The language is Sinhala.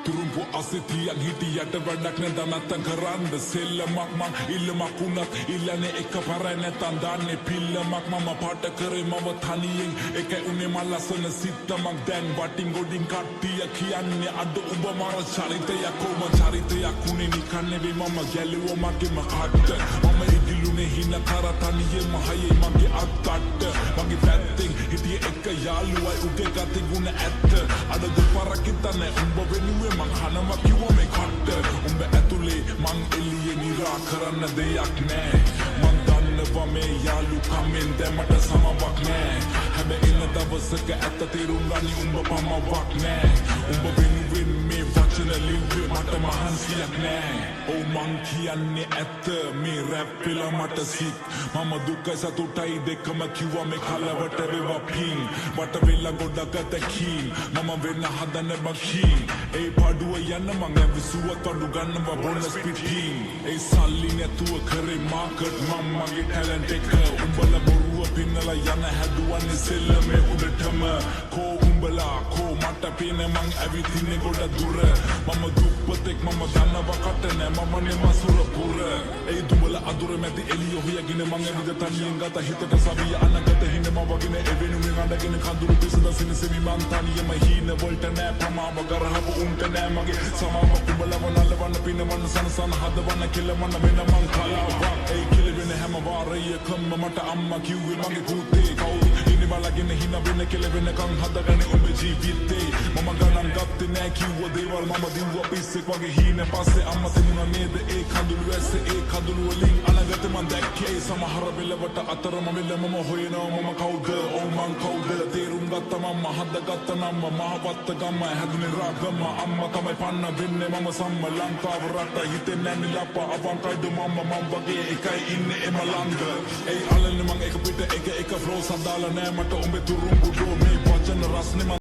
තුරුම්පු අසිතියක් හිටියට වැඩක් නැද නැත්තම් කරන්න සෙල්ලමක් මං ඉල්ලමක් උනත් ඉල්ලන්නේ එක පරයි නැත්තම් දාන්නේ පිල්ලමක් මම පාට කරේ මම තනියෙන් එකයි උනේ මල් ලස්සන සිත්තමක් දැන් වටින් ගොඩින් කට්ටිය කියන්නේ අද උඹ මර චරිතයක් කොම චරිතයක් උනේ නිකන් නෙවෙයි මම ගැලුවා මගේම කට්ට මම ඉදිලුනේ හින කර තනියෙම හයේ මගේ අත්තට මගේ පැත්තෙන් හිටියේ එක යාළුවයි උගේ ගති ගුණ ඇත්ත අද දෙපාරක් හිතන්නේ උඹ වෙනුවේ මං හනවා කිව්වා මේ කට්ට උඹ ඇතුලේ මං එළියේ නිරා කරන්න දෙයක් නෑ මං දන්නවා මේ යාළුකමෙන් දැමට සමවක් නෑ හැබැයි ඉන්න දවසක ඇත්ත තේරුම් ගනි උඹ පමවක් නෑ උඹ වෙනුවෙන් මේ වචන ලිව්වේ මට මහන්සියක් නෑ ඔව් මං කියන්නේ ඇත්ත මේ රැප් පෙළ මට සිත් මම දුකයි සතුටයි දෙකම කිව්වා මේ කලවට වේවා පින් වට වෙලා ගොඩක් ඇතකින් මම වෙන්න හදන බකින් ඒ පාඩුව යන්න මං ඇවිසුවත් අඩු ගන්නවා බොනස් පිටින් ඒ සල්ලි නැතුව කරේ මාකට් මම මගේ ටැලන්ට් එක උඹලා බොරුව පින්නලා යන හැදුවන්නේ සෙල්ලමේ උඩටම කෝ උඹලා කෝ මට පේන මං ඇවිදින්නේ ගොඩ දුර මම දුප්පතෙක් මම දන්නවා කට නෑ මම නේ මසුර පුර ඒ දුඹලා අඳුර මැද එළිය හොයගෙන මං ඇවිද තනියෙන් ගත හිතට සවිය අනගත හින මම වගෙන එවෙනුනේ අඬගෙන කඳුළු පිසද සිනසෙවි මං තනියම හීන වලට නෑ ප්‍රමාව ගරහපු උන්ට නෑ මගේ සමාව කුඹලව නලවන්න පිනවන්න සනසන හදවන්න කෙලවන්න වෙන මං කලාවක් ඒ කෙලවෙන හැම වාරයකම මට අම්මා කිව්වේ මගේ පුතේ කවුද ඉන්නේ බලගෙන හින වෙන කෙලවෙනකන් හදගන්නේ උඹ ජීවිතේ මම ගණන් ගත්තේ නෑ කිව්ව දේවල් මම දිව්වා පිස්සෙක් වගේ හීන පස්සේ අම්මා තිබුණා නේද ඒ කඳුළු ඇස්සේ ඒ කඳුළු වලින් අනගත මං දැක්කේ සමහර වෙලවට අතරම වෙල මම හොයනවා මම කවුද ඕ මං කවුද තේරුම් ගත්ත මම හදගත්ත නම් මහවත්ත ගම හැදුනේ රාගම අම්මා තමයි පන්න වෙන්නේ මම සම්ම ලංකාව රට හිතේ නැන්නේ ලප්ප අවංකයිද මම වගේ එකයි ඉන්නේ එම ළඟ ඒ අලන්නේ මං එක පිට එක ෆ්ලෝ සදාලා නෑ මට උඹේ තුරුම් බුදෝ මේ වචන රස්නේ